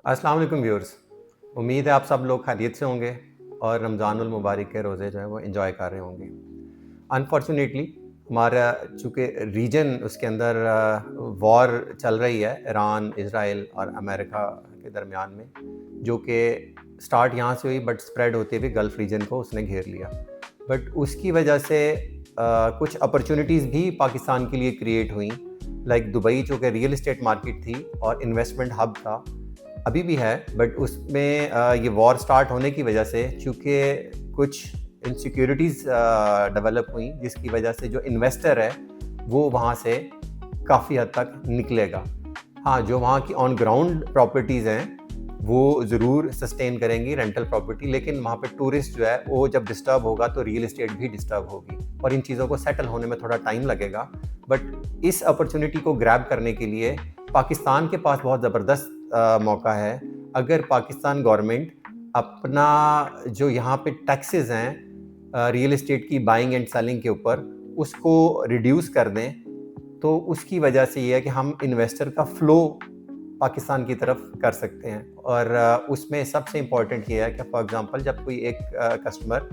अस्सलाम वालेकुम व्यूअर्स। उम्मीद है आप सब लोग खैरियत से होंगे और रमज़ानुल मुबारक के रोज़े जो है वो एंजॉय कर रहे होंगे। अनफॉर्चुनेटली हमारा चूँकि रीजन उसके अंदर वॉर चल रही है ईरान, इज़राइल और अमेरिका के दरमियान में, जो कि स्टार्ट यहाँ से हुई बट स्प्रेड होते हुए गल्फ़ रीजन को उसने घेर लिया। बट उसकी वजह से कुछ अपॉर्चुनिटीज़ भी पाकिस्तान के लिए क्रिएट हुई, लाइक दुबई जो कि रियल एस्टेट मार्केट थी और इन्वेस्टमेंट हब था, अभी भी है। बट उसमें ये वॉर स्टार्ट होने की वजह से चूँकि कुछ इनसिक्योरिटीज़ डेवलप हुई, जिसकी वजह से जो इन्वेस्टर है वो वहाँ से काफ़ी हद तक निकलेगा। हाँ, जो वहाँ की ऑन ग्राउंड प्रॉपर्टीज़ हैं वो ज़रूर सस्टेन करेंगी रेंटल प्रॉपर्टी, लेकिन वहाँ पे टूरिस्ट जो है वो जब डिस्टर्ब होगा तो रियल एस्टेट भी डिस्टर्ब होगी और इन चीज़ों को सेटल होने में थोड़ा टाइम लगेगा। बट इस अपॉर्चुनिटी को ग्रैब करने के लिए पाकिस्तान के पास बहुत ज़बरदस्त मौका है। अगर पाकिस्तान गवर्नमेंट अपना जो यहाँ पे टैक्सेस हैं रियल एस्टेट की बाइंग एंड सेलिंग के ऊपर, उसको रिड्यूस कर दें, तो उसकी वजह से ये है कि हम इन्वेस्टर का फ़्लो पाकिस्तान की तरफ कर सकते हैं। और उसमें सबसे इम्पॉर्टेंट ये है कि फॉर एग्ज़ाम्पल जब कोई एक कस्टमर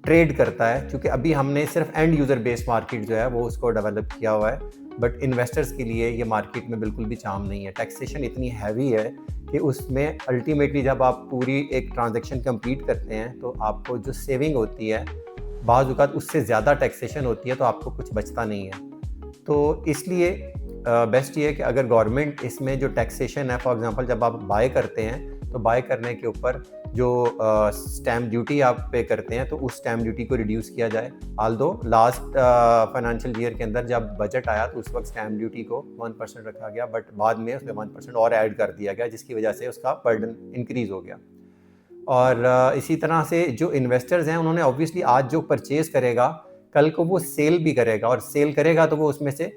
ट्रेड करता है, क्योंकि अभी हमने सिर्फ एंड यूज़र बेस्ड मार्केट जो है वो उसको डेवलप किया हुआ है, बट इन्वेस्टर्स के लिए ये मार्केट में बिल्कुल भी चाम नहीं है। टैक्सेशन इतनी हैवी है कि उसमें अल्टीमेटली जब आप पूरी एक ट्रांजैक्शन कंप्लीट करते हैं तो आपको जो सेविंग होती है बाज़ औक़ात उससे ज़्यादा टैक्सेशन होती है, तो आपको कुछ बचता नहीं है। तो इसलिए बेस्ट ये है कि अगर गवर्नमेंट इसमें जो टैक्सेशन है, फॉर एग्ज़ाम्पल जब आप बाय करते हैं तो बाय करने के ऊपर जो स्टैम्प ड्यूटी आप पे करते हैं तो उस स्टैम्प ड्यूटी को रिड्यूस किया जाए। ऑल्दो लास्ट फाइनेंशियल ईयर के अंदर जब बजट आया तो उस वक्त स्टैम्प ड्यूटी को 1% रखा गया, बट बाद में उसमें 1% और ऐड कर दिया गया, जिसकी वजह से उसका बर्डन इंक्रीज़ हो गया। और इसी तरह से जो इन्वेस्टर्स हैं उन्होंने ऑब्वियसली आज जो परचेज़ करेगा कल को वो सेल भी करेगा, और सेल करेगा तो वो उसमें से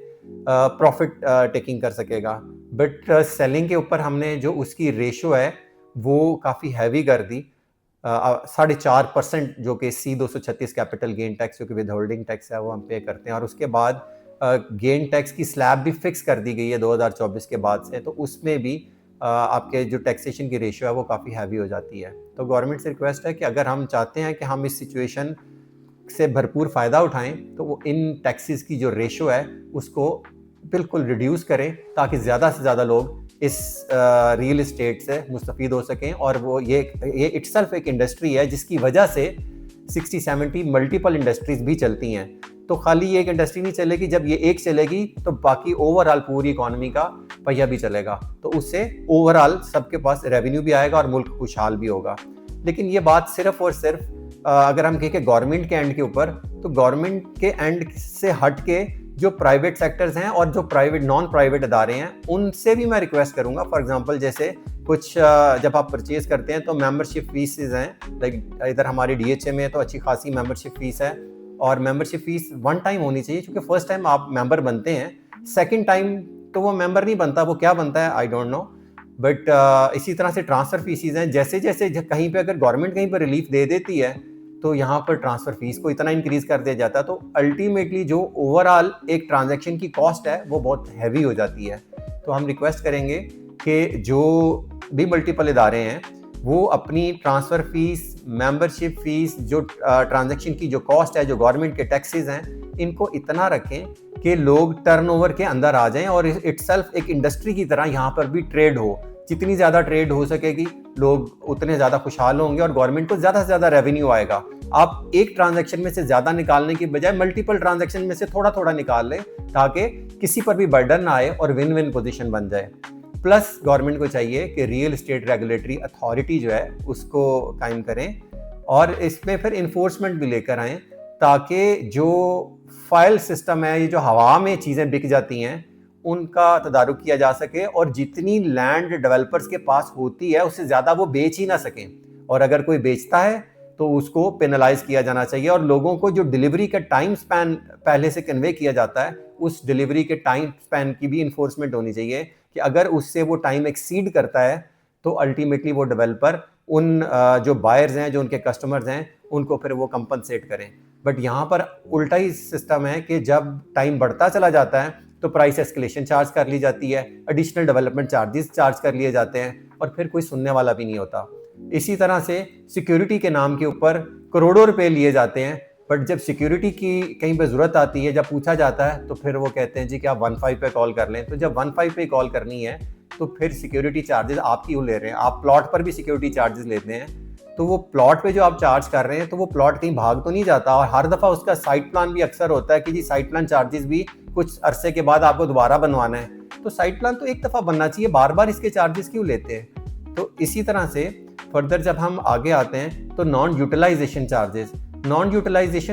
प्रॉफिट टेकिंग कर सकेगा। बट सेलिंग के ऊपर हमने जो उसकी रेशो है वो काफ़ी हैवी कर दी। 4.5% जो कि C236 कैपिटल गेन टैक्स जो कि विद होल्डिंग टैक्स है वो हम पे करते हैं, और उसके बाद गेन टैक्स की स्लैब भी फिक्स कर दी गई है 2024 के बाद से, तो उसमें भी आपके जो टैक्सेशन की रेशियो है वो काफ़ी हैवी हो जाती है। तो गवर्नमेंट से रिक्वेस्ट है कि अगर हम चाहते हैं कि हम इस सिचुएशन से भरपूर फ़ायदा उठाएं तो वो इन टैक्सेस की जो रेशो है उसको बिल्कुल रिड्यूस करें, ताकि ज़्यादा से ज़्यादा लोग इस रियल एस्टेट से मुस्तफ़ीद हो सकें। और वो ये इटसेल्फ एक इंडस्ट्री है जिसकी वजह से 60-70 मल्टीपल इंडस्ट्रीज़ भी चलती हैं। तो खाली ये एक इंडस्ट्री नहीं चलेगी, जब ये एक चलेगी तो बाकी ओवरऑल पूरी इकॉनमी का पहिया भी चलेगा, तो उससे ओवरऑल सबके पास रेवेन्यू भी आएगा और मुल्क खुशहाल भी होगा। लेकिन ये बात सिर्फ और सिर्फ अगर हम कहें कि गवर्नमेंट के एंड के ऊपर, तो गवर्नमेंट के एंड से हट के जो प्राइवेट सेक्टर्स हैं और जो प्राइवेट नॉन प्राइवेट अदारे हैं उनसे भी मैं रिक्वेस्ट करूंगा। फॉर एग्जांपल जैसे कुछ जब आप परचेज करते हैं तो मेंबरशिप फीसेस हैं, लाइक इधर हमारी DHA में तो अच्छी खासी मेंबरशिप फीस है, और मेंबरशिप फीस वन टाइम होनी चाहिए, क्योंकि फर्स्ट टाइम आप मेंबर बनते हैं, सेकेंड टाइम तो वो मेंबर नहीं बनता, वो क्या बनता है आई डोंट नो। बट इसी तरह से ट्रांसफ़र फीसिस हैं, जैसे जैसे कहीं पे अगर गवर्नमेंट कहीं पर रिलीफ दे देती है तो यहाँ पर ट्रांसफ़र फीस को इतना इंक्रीज़ कर दिया जाता है, तो अल्टीमेटली जो ओवरऑल एक ट्रांजैक्शन की कॉस्ट है वो बहुत हैवी हो जाती है। तो हम रिक्वेस्ट करेंगे कि जो भी मल्टीपल इदारे हैं वो अपनी ट्रांसफ़र फीस, मेंबरशिप फीस, जो ट्रांजैक्शन की जो कॉस्ट है, जो गवर्नमेंट के टैक्सेस हैं, इनको इतना रखें कि लोग टर्नओवर के अंदर आ जाएं और इटसेल्फ एक इंडस्ट्री की तरह यहाँ पर भी ट्रेड हो। जितनी ज़्यादा ट्रेड हो सकेगी लोग उतने ज़्यादा खुशहाल होंगे और गवर्नमेंट को ज़्यादा से ज़्यादा रेवेन्यू आएगा। आप एक ट्रांजैक्शन में से ज़्यादा निकालने की बजाय मल्टीपल ट्रांजैक्शन में से थोड़ा थोड़ा निकाल लें, ताकि किसी पर भी बर्डन ना आए और विन विन पोजीशन बन जाए। प्लस गवर्नमेंट को चाहिए कि रियल एस्टेट रेगुलेटरी अथॉरिटी जो है उसको कायम करें और इसमें फिर इन्फोर्समेंट भी लेकर आएँ, ताकि जो फाइल सिस्टम है, ये जो हवा में चीज़ें बिक जाती हैं, उनका तदारुक किया जा सके और जितनी लैंड डेवलपर्स के पास होती है उससे ज़्यादा वो बेच ही ना सकें, और अगर कोई बेचता है तो उसको पेनलाइज किया जाना चाहिए। और लोगों को जो डिलीवरी का टाइम स्पैन पहले से कन्वे किया जाता है, उस डिलीवरी के टाइम स्पैन की भी इन्फोर्समेंट होनी चाहिए कि अगर उससे वो टाइम एक्सीड करता है तो अल्टीमेटली वो डेवलपर उन जो बायर्स हैं, जो उनके कस्टमर्स हैं, उनको फिर वो कंपनसेट करें। बट यहाँ पर उल्टा ही सिस्टम है कि जब टाइम बढ़ता चला जाता है तो प्राइस एस्केलेशन चार्ज कर ली जाती है, एडिशनल डेवलपमेंट चार्जेस चार्ज कर लिए जाते हैं और फिर कोई सुनने वाला भी नहीं होता। इसी तरह से सिक्योरिटी के नाम के ऊपर करोड़ों रुपए लिए जाते हैं, बट जब सिक्योरिटी की कहीं पे ज़रूरत आती है, जब पूछा जाता है तो फिर वो कहते हैं जी कि आप 15 पे कॉल कर लें। तो जब 15 पे कॉल करनी है तो फिर सिक्योरिटी चार्जेस आप क्यों ले रहे हैं? आप प्लॉट पर भी सिक्योरिटी चार्जेस लेते हैं, तो वो प्लॉट पे जो आप चार्ज कर रहे हैं तो वो प्लॉट कहीं भाग तो नहीं जाता। और हर दफ़ा उसका साइट प्लान भी अक्सर होता है कि जी साइट प्लान चार्जेस भी कुछ अरसे के बाद आपको दोबारा बनवाना है। तो साइट प्लान तो एक दफ़ा बनना चाहिए, बार बार इसके चार्जेस क्यों लेते हैं? तो इसी तरह से फर्दर जब हम आगे आते हैं तो नॉन यूटिलाइजेशन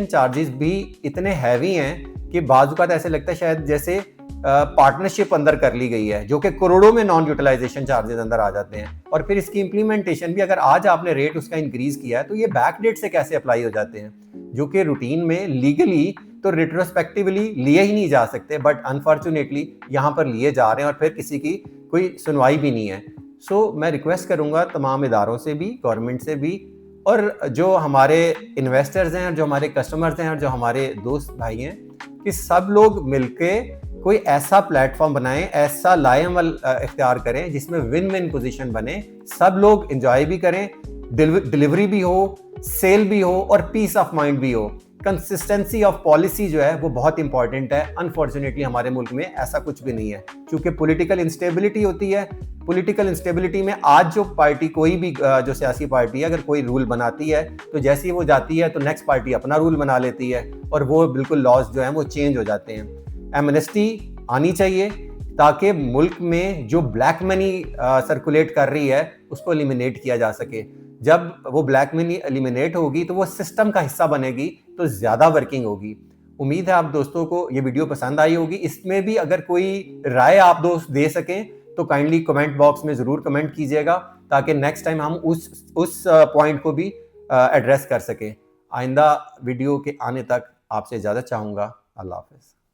चार्जेस भी इतने हैवी हैं कि बाज़ ऐसे लगता है शायद जैसे पार्टनरशिप अंदर कर ली गई है, जो कि करोड़ों में नॉन यूटिलाइजेशन चार्जेस अंदर आ जाते हैं। और फिर इसकी इंप्लीमेंटेशन भी, अगर आज आपने रेट उसका इंक्रीज किया है तो ये बैक डेट से कैसे अप्लाई हो जाते हैं, जो कि रूटीन में लीगली तो रिट्रोस्पेक्टिवली लिए ही नहीं जा सकते, बट अनफॉर्चुनेटली यहाँ पर लिए जा रहे हैं और फिर किसी की कोई सुनवाई भी नहीं है। सो मैं रिक्वेस्ट करूँगा तमाम इदारों से भी, गवर्नमेंट से भी, और जो हमारे इन्वेस्टर्स हैं और जो हमारे कस्टमर्स हैं और जो हमारे दोस्त भाई हैं, कि सब लोग मिलके कोई ऐसा प्लेटफॉर्म बनाएं, ऐसा लाएअमल इख्तियार करें जिसमें विन विन पोजीशन बने, सब लोग एंजॉय भी करें, डिलीवरी भी हो, सेल भी हो और पीस ऑफ माइंड भी हो। कंसिस्टेंसी ऑफ पॉलिसी जो है वो बहुत इंपॉर्टेंट है। अनफॉर्चुनेटली हमारे मुल्क में ऐसा कुछ भी नहीं है, क्योंकि पॉलिटिकल इंस्टेबिलिटी होती है। पॉलिटिकल इंस्टेबिलिटी में आज जो पार्टी, कोई भी जो सियासी पार्टी है, अगर कोई रूल बनाती है तो जैसे ही वो जाती है तो नेक्स्ट पार्टी अपना रूल बना लेती है और वो बिल्कुल लॉज जो है वो चेंज हो जाते हैं। एमनेस्टी आनी चाहिए ताकि मुल्क में जो ब्लैक मनी सर्कुलेट कर रही है उसको एलिमिनेट किया जा सके। जब वो ब्लैक मनी एलिमिनेट होगी तो वो सिस्टम का हिस्सा बनेगी, तो ज़्यादा वर्किंग होगी। उम्मीद है आप दोस्तों को ये वीडियो पसंद आई होगी। इसमें भी अगर कोई राय आप दोस्त दे सकें तो काइंडली कमेंट बॉक्स में ज़रूर कमेंट कीजिएगा, ताकि नेक्स्ट टाइम हम उस पॉइंट को भी एड्रेस कर सकें। आइंदा वीडियो के आने तक आपसे इजाज़त चाहूँगा। अल्लाह हाफ़िज़।